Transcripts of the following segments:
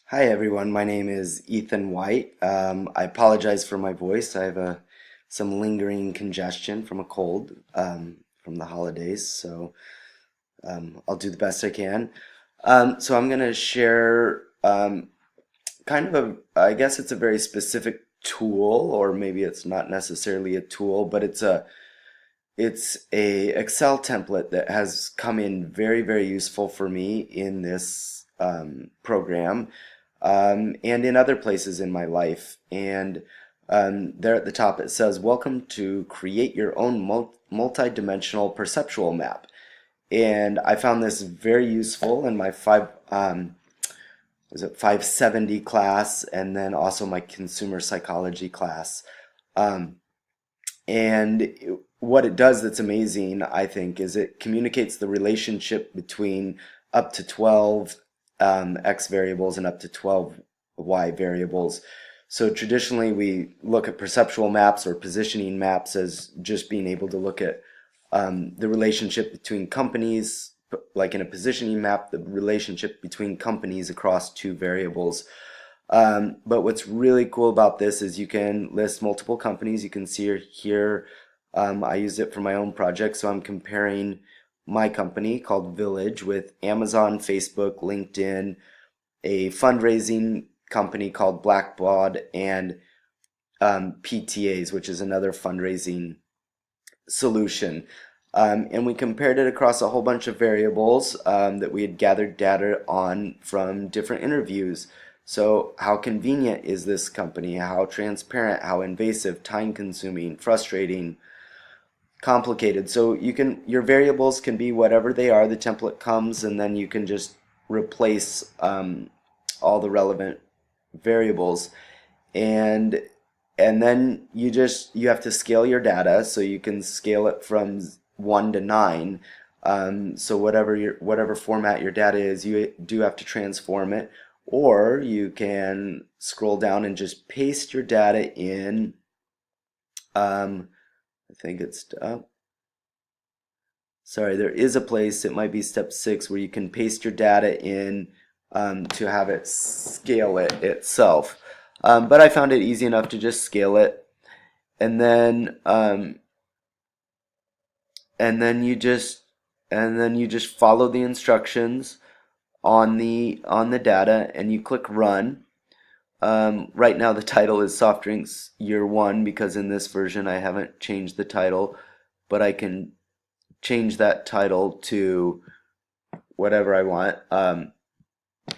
Hi everyone, my name is Ethan White. I apologize for my voice. I have some lingering congestion from a cold from the holidays, so I'll do the best I can. So I'm going to share kind of I guess it's a very specific tool, or maybe it's not necessarily a tool, but it's a Excel template that has come in very, very useful for me in this program and in other places in my life. And there at the top it says, "Welcome to create your own multi-dimensional perceptual map." And I found this very useful in my was it 570 class, and then also my consumer psychology class. Um, and what it does that's amazing, I think, is it communicates the relationship between up to 12 x variables and up to 12 y variables. So traditionally, we look at perceptual maps or positioning maps as just being able to look at the relationship between companies, like in a positioning map, the relationship between companies across two variables. But what's really cool about this is you can list multiple companies. You can see here, I used it for my own project, so I'm comparing my company called Village with Amazon, Facebook, LinkedIn, a fundraising company called Blackbaud, and PTAs, which is another fundraising solution. And we compared it across a whole bunch of variables that we had gathered data on from different interviews. So, how convenient is this company? How transparent? How invasive? Time consuming? Frustrating? Complicated? So, your variables can be whatever they are. The template comes, and then you can just replace all the relevant variables. And then you have to scale your data, so you can scale it from 1 to 9. So whatever format your data is, you do have to transform it, or you can scroll down and just paste your data in. I think it's sorry, there is a place, it might be step 6, where you can paste your data in to have it scale it itself. But I found it easy enough to just scale it, and then and then you just follow the instructions on the data, and you click run. Right now the title is Soft Drinks Year 1 because in this version I haven't changed the title, but I can change that title to whatever I want.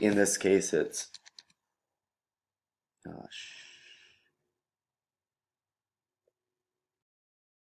In this case it's